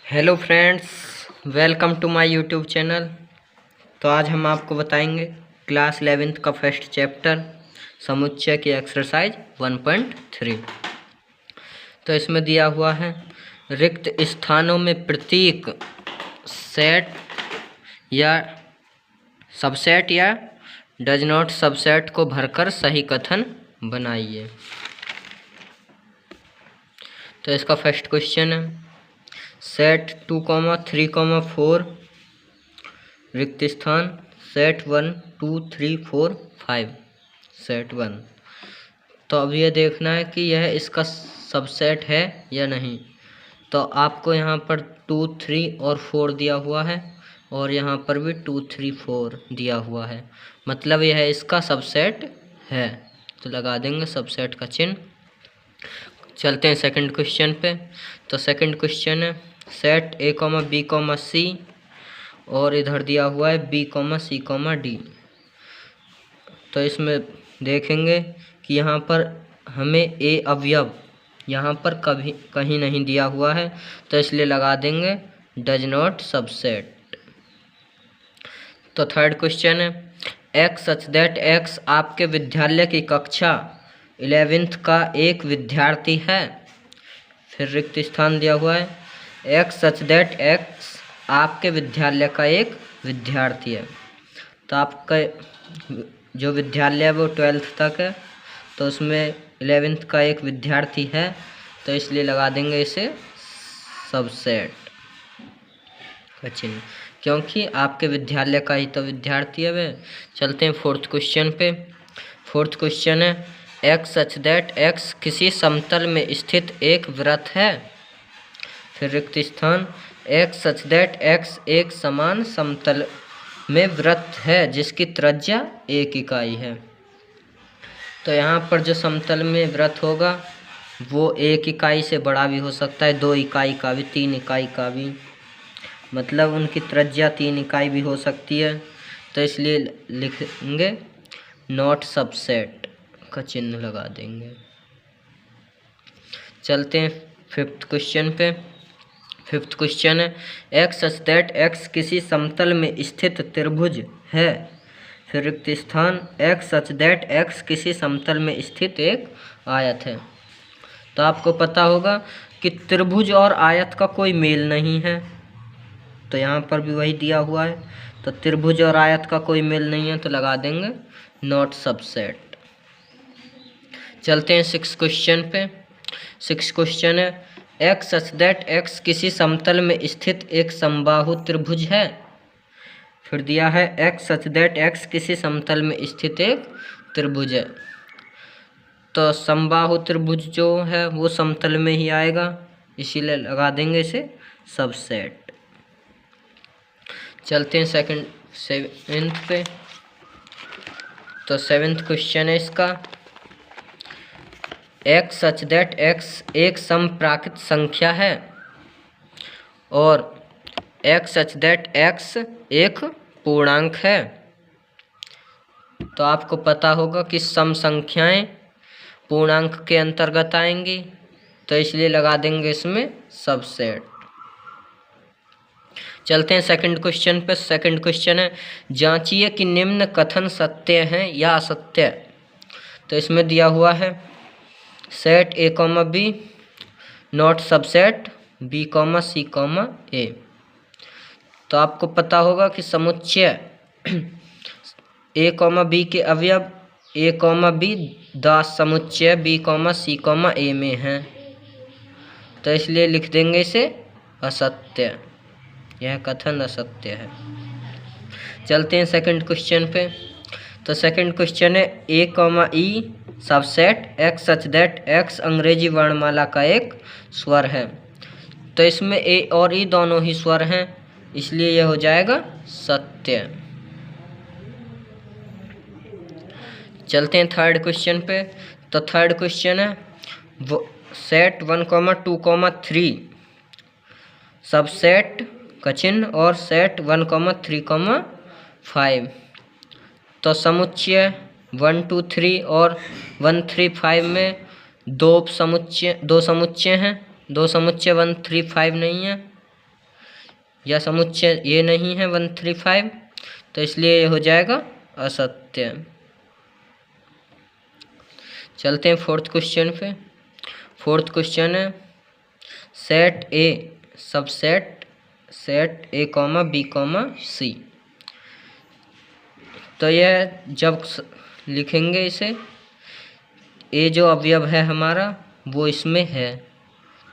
Hello friends, welcome to my YouTube channel. तो आज हम आपको बताएंगे क्लास 11th का फर्स्ट चैप्टर समुच्चय की एक्सरसाइज 1.3। तो इसमें दिया हुआ है रिक्त स्थानों में प्रतीक सेट या सबसेट या डज नॉट सबसेट को भरकर सही कथन बनाइए। तो इसका फर्स्ट क्वेश्चन है सेट 2,3,4 रिक्त स्थान सेट 1 2 3 4 5 सेट 1। तो अब ये देखना है कि यह इसका सबसेट है या नहीं। तो आपको यहाँ पर 2 3 और 4 दिया हुआ है और यहाँ पर भी 2 3 4 दिया हुआ है, मतलब यह इसका सबसेट है। तो लगा देंगे सबसेट का चिन्ह। चलते हैं सेकंड क्वेश्चन पे। तो सेकंड क्वेश्चन है सेट A, B, C और इधर दिया हुआ है B, C, D। तो इसमें देखेंगे कि यहाँ पर हमें A अवयव यहाँ पर कहीं नहीं दिया हुआ है, तो इसलिए लगा देंगे डज नॉट सबसेट। तो थर्ड क्वेश्चन है एक्स सच दैट एक्स आपके विद्यालय की कक्षा 11th का एक विद्यार्थी है। फिर रिक्त स्थान दिया हुआ है एक्स सच दैट एक्स आपके विद्यालय का एक विद्यार्थी है। तो आपका जो विद्यालय है वो 12th तक है, तो उसमें 11th का एक विद्यार्थी है, तो इसलिए लगा देंगे इसे सबसेट का चिन्ह, क्योंकि आपके विद्यालय का ही तो विद्यार्थी है वह। चलते हैं फोर्थ क्वेश्चन पे। फोर्थ क्वेश्चन है एक्स सच दैट एक्स किसी समतल में स्थित एक वृत्त है। फिर रिक्त स्थान एक्स सच दैट एक्स एक समान समतल में वृत्त है जिसकी त्रिज्या 1 इकाई है। तो यहाँ पर जो समतल में वृत्त होगा वो 1 इकाई से बड़ा भी हो सकता है, 2 इकाई का भी, 3 इकाई का भी, मतलब उनकी त्रिज्या 3 इकाई भी हो सकती है। तो इसलिए लिखेंगे नॉट सबसेट का चिन्ह लगा देंगे। चलते हैं फिफ्थ क्वेश्चन पे। फिफ्थ क्वेश्चन है एक्स सच दैट एक्स किसी समतल में स्थित त्रिभुज है। फिर रिक्त स्थान एक्स सच दैट एक्स किसी समतल में स्थित एक आयत है। तो आपको पता होगा कि त्रिभुज और आयत का कोई मेल नहीं है, तो यहाँ पर भी वही दिया हुआ है। तो त्रिभुज और आयत का कोई मेल नहीं है, तो लगा देंगे नॉट सबसेट। चलते हैं सिक्स क्वेश्चन पे। सिक्स क्वेश्चन है एक्स सच दैट एक्स किसी समतल में स्थित एक समबाहु त्रिभुज है। फिर दिया है एक्स सच दैट एक्स किसी समतल में स्थित एक त्रिभुज है। तो समबाहु त्रिभुज जो है वो समतल में ही आएगा, इसीलिए लगा देंगे इसे सबसेट। चलते हैं सेवेंथ पे। तो सेवेंथ क्वेश्चन है इसका एक्स सच दैट एक्स एक समप्राकृत संख्या है और एक्स सच दैट एक्स एक पूर्णांक है। तो आपको पता होगा कि सम संख्याएं पूर्णांक के अंतर्गत आएंगी, तो इसलिए लगा देंगे इसमें सबसेट। चलते हैं सेकंड क्वेश्चन पे। सेकंड क्वेश्चन है जांचिए कि निम्न कथन सत्य हैं या असत्य। तो इसमें दिया हुआ है set A, B not subset B, C, A। तो आपको पता होगा कि समुच्चय A, B के अवयव A, B दास समुच्चय B, C, A में हैं, तो इसलिए लिख देंगे इसे असत्य। यह कथन असत्य है। चलते हैं सेकंड क्वेश्चन पे। तो सेकंड क्वेश्चन है A, E subset x such that x अंग्रेजी वर्णमाला का एक स्वर है। तो इसमें ए और ई दोनों ही स्वर हैं, इसलिए यह हो जाएगा सत्य। चलते हैं थर्ड क्वेश्चन पे। तो थर्ड क्वेश्चन है सेट 1, 2, 3 सबसेट का चिन्ह और सेट 1, 3, 5। तो समुच्चय 1, 2, 3 और 1, 3, 5 में दो समुच्चय हैं। दो समुच्चय 1, 3, 5 नहीं है, या समुच्चय ये नहीं है 135, तो इसलिए ये हो जाएगा असत्य। चलते हैं फोर्थ क्वेश्चन पे। फोर्थ क्वेश्चन है set A subset set A comma B comma C. तो यह जब लिखेंगे इसे, ए जो अवयव है हमारा वो इसमें है,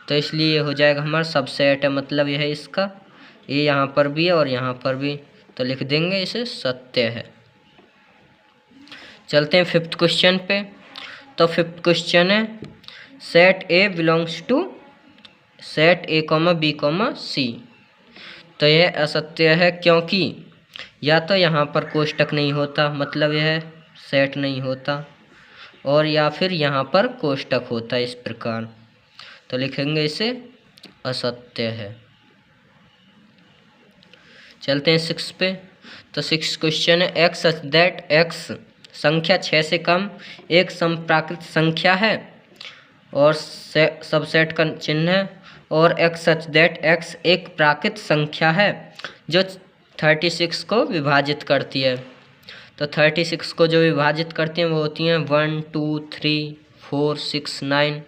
तो इसलिए ये हो जाएगा हमारा सबसेट है, मतलब यह है इसका ए यहाँ पर भी है और यहाँ पर भी, तो लिख देंगे इसे सत्य है। चलते हैं फिफ्थ क्वेश्चन पे। तो फिफ्थ क्वेश्चन है set A belongs to set A comma B comma C. तो यह असत्य है क्योंकि या तो यहाँ पर कोष्टक नहीं होता, मतलब यह सेट नहीं होता, और या फिर यहाँ पर कोष्टक होता इस प्रकार, तो लिखेंगे इसे असत्य है। चलते हैं सिक्स पे। तो सिक्स क्वेश्चन है एक्स सच दैट एक्स संख्या 6 से कम एक समप्राकृत संख्या है और सबसेट का चिन्ह है, और एक्स सच दैट एक्स एक प्राकृत संख्या है जो 36 को विभाजित करती है। तो 36 को जो विभाजित करती हैं वो होती हैं 1 2 3 4 6 9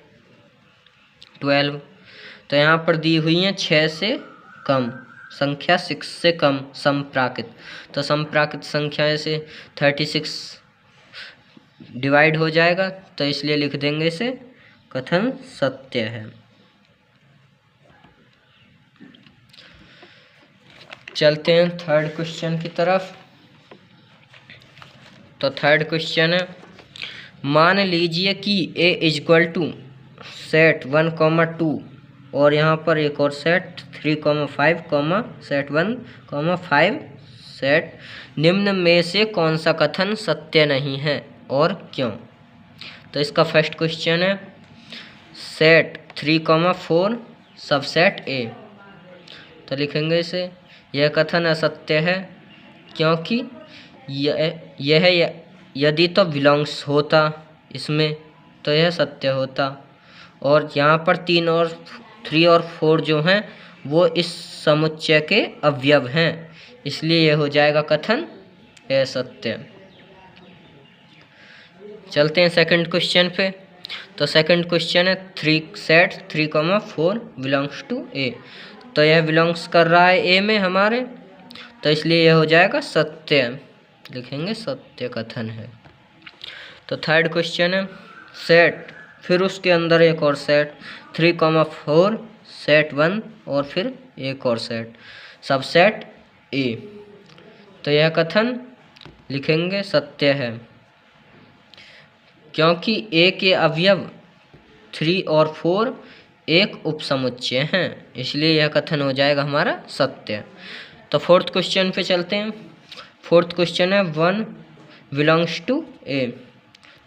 12। तो यहाँ पर दी हुई हैं 6 से कम संख्या, 6 से कम समप्राकृत। तो समप्राकृत संख्या से 36 डिवाइड हो जाएगा, तो इसलिए लिख देंगे इसे कथन सत्य है। चलते हैं थर्ड क्वेश्चन की तरफ। तो थर्ड क्वेश्चन है मान लीजिए कि a इक्वल टू सेट 1, 2 और यहाँ पर एक और सेट 3, 5, सेट 1, 5 सेट निम्न में से कौन सा कथन सत्य नहीं है और क्यों। तो इसका फर्स्ट क्वेश्चन है सेट 3, 4 सबसेट ए। तो लिखेंगे इसे यह कथन असत्य है क्योंकि यह यदि तो बिलोंग्स होता इसमें तो यह सत्य होता, और यहाँ पर 3 और 3 और 4 जो हैं वो इस समुच्चय के अवयव हैं, इसलिए यह हो जाएगा कथन असत्य। चलते हैं सेकंड क्वेश्चन पे। तो सेकंड क्वेश्चन है 3 सेट 3, 4 बिलोंग्स टू ए। तो यह बिलोंग्स कर रहा है ए में हमारे, तो इसलिए यह हो जाएगा सत्य, लिखेंगे सत्य कथन है। तो थर्ड क्वेश्चन है सेट फिर उसके अंदर एक और सेट 3, 4 सेट 1 और फिर एक और सेट सबसेट ए। तो यह कथन लिखेंगे सत्य है क्योंकि ए के अवयव 3 और 4 एक उपसमुच्चय हैं, इसलिए यह कथन हो जाएगा हमारा सत्य। तो फोर्थ क्वेश्चन पे चलते हैं। फोर्थ क्वेश्चन है 1 बिलोंग्स टू ए।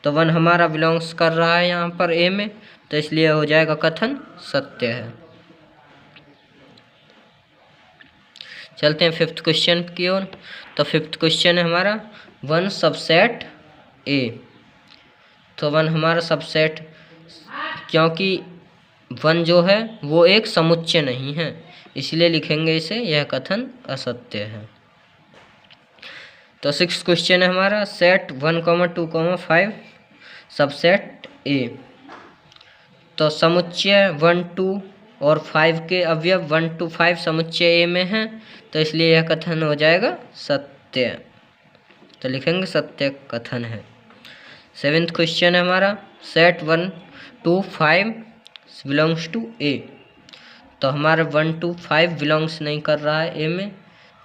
तो 1 हमारा बिलोंग्स कर रहा है यहाँ पर ए में, तो इसलिए हो जाएगा कथन सत्य है। चलते हैं फिफ्थ क्वेश्चन की ओर। तो फिफ्थ क्वेश्चन है हमारा 1 सबसेट ए। तो 1 हमारा सबसेट, क्योंकि 1 जो है वो एक समुच्चय नहीं है, इसलिए लिखेंगे इसे यह कथन असत्य है। तो सिक्स्थ क्वेश्चन है हमारा सेट 1, 2, 5 सबसेट ए। तो समुच्चय 1, 2 और 5 के अवयव 1, 2, 5 समुच्चय ए में हैं, तो इसलिए यह कथन हो जाएगा सत्य, तो लिखेंगे सत्य कथन है। सेवेंथ क्वेश्चन है हमारा सेट 1, 2, 5 बिलोंग्स टू ए। तो हमारा 1, 2, 5 बिलोंग्स नहीं कर रहा है ए में,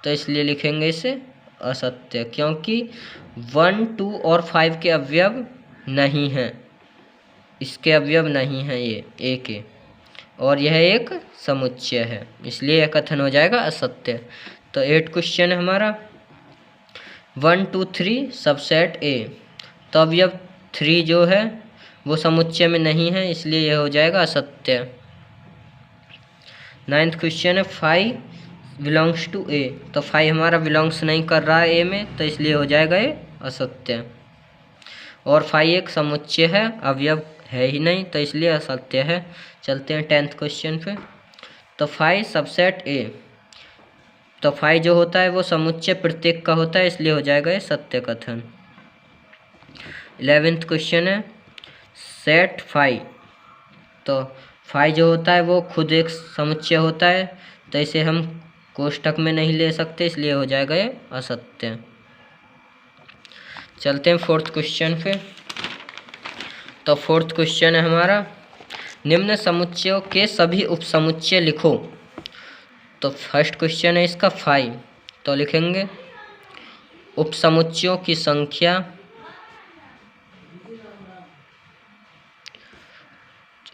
तो इसलिए लिखेंगे इसे असत्य, क्योंकि 1, 2 और 5 के अवयव नहीं हैं, इसके अवयव नहीं हैं ये ए के, और यह एक समुच्चय है, इसलिए यह कथन हो जाएगा असत्य। तो 8 क्वेश्चन है हमारा 1, 2, 3 सबसेट ए। तो अवयव 3 जो है वो समुच्चय में नहीं है, इसलिए यह हो जाएगा असत्य। 9th क्वेश्चन है 5 बिलोंग्स टू ए। तो 5 हमारा बिलोंग्स नहीं कर रहा है ए में, तो इसलिए हो जाएगा ये असत्य, और 5 एक समुच्चय है, अवयव है ही नहीं, तो इसलिए असत्य है। चलते हैं 10th क्वेश्चन पे। तो 5 सबसेट ए। तो फाई जो होता है वो समुच्चय प्रत्येक का होता है, इसलिए हो जाएगा ये सत्य कथन। 11th क्वेश्चन है सेट फाई। तो फाई जो होता है वो खुद एक समुच्चय होता है, तो इसे हम कोष्ठक में नहीं ले सकते, इसलिए हो जाएगा ये असत्य। चलते हैं 4th क्वेश्चन पे। तो 4th क्वेश्चन है हमारा निम्न समुच्चयों के सभी उपसमुच्चय लिखो। तो फर्स्ट क्वेश्चन है इसका फाई। तो लिखेंगे उपसमुच्चयों की संख्या,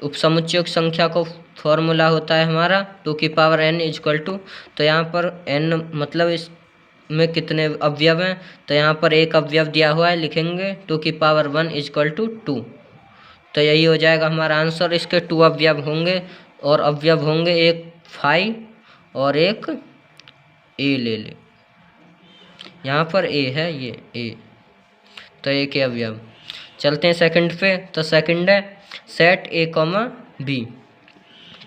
उपसमुच्चयों की संख्या को फॉर्मूला होता है हमारा 2 की पावर n इक्वल टू, तो यहाँ पर n मतलब इसमें कितने अवयव हैं, तो यहाँ पर एक अवयव दिया हुआ है, लिखेंगे 2 की पावर 1 इक्वल टू 2। तो यही हो जाएगा हमारा आंसर। इसके 2 अवयव होंगे और अवयव होंगे एक फाई और एक ए ले ले, यहाँ पर ए है, ये ए, तो ए के अवयव। चलते हैं सेकंड पे। तो सेकंड है सेट ए कॉमा बी।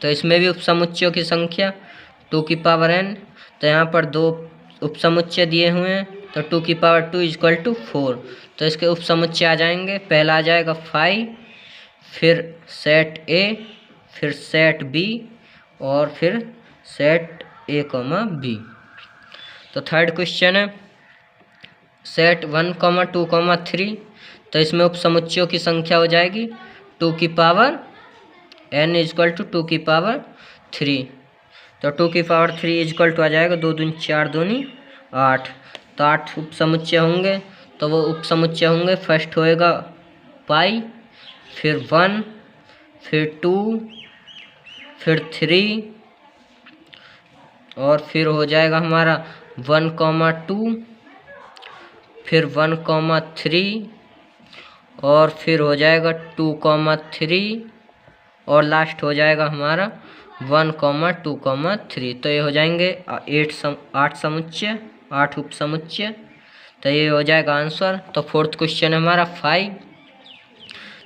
तो इसमें भी उपसमुच्चयों की संख्या 2 की पावर n, तो यहाँ पर 2 उपसमुच्चय दिए हुए हैं, तो 2 की पावर 2 इक्वल टू 4। तो इसके उपसमुच्चय आ जाएंगे, पहला आ जाएगा फाई, फिर सेट ए, फिर सेट बी और फिर सेट ए कॉमा बी। तो थर्ड क्वेश्चन है सेट 1 कॉमा 2 कॉमा 3। तो इसमें उपसमुच्चयों की संख्या हो जाएगी 2 की पावर n इक्वल टू 2 की पावर 3। तो 2 की पावर 3 इक्वल टू आ जाएगा 2 दूनी 4 दूनी 8। तो 8 उपसमुच्चय होंगे, तो वो उपसमुच्चय होंगे, फर्स्ट होएगा पाई, फिर 1, फिर 2, फिर 3 और फिर हो जाएगा हमारा 1 कॉमा 2, फिर 1 कॉमा 3 और फिर हो जाएगा 2 कॉमा 3 और लास्ट हो जाएगा हमारा 1 कॉमा 2 कॉमा 3। तो ये हो जाएंगे 8 समुच्चय, 8 उपसमुच्चय। तो ये हो जाएगा आंसर। तो 4th क्वेश्चन है हमारा 5।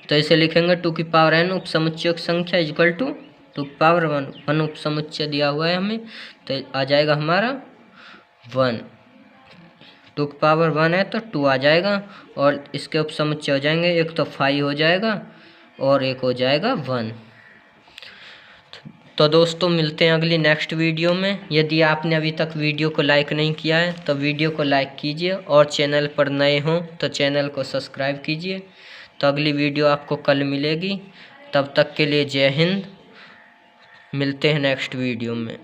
तो इसे लिखेंगे 2 की पावर n उपसमुच्चयों की संख्या इक्वल टू 2 की पावर 1 उपसमुच्चय दिया हुआ है हमें, तो आ जाएगा हमारा 1। 2 की पावर 1 है तो 2 आ जाएगा और इसके उपसमुच्चय हो जाएंगे, एक तो 5 हो जाएगा और एक हो जाएगा 1। तो दोस्तों मिलते हैं अगली नेक्स्ट वीडियो में। यदि आपने अभी तक वीडियो को लाइक नहीं किया है तो वीडियो को लाइक कीजिए और चैनल पर नए हों तो चैनल को सब्सक्राइब कीजिए। तो अगली वीडियो आपको कल मिलेगी। तब तक के लिए जय हिंद। मिलते हैं नेक्स्ट वीडियो में।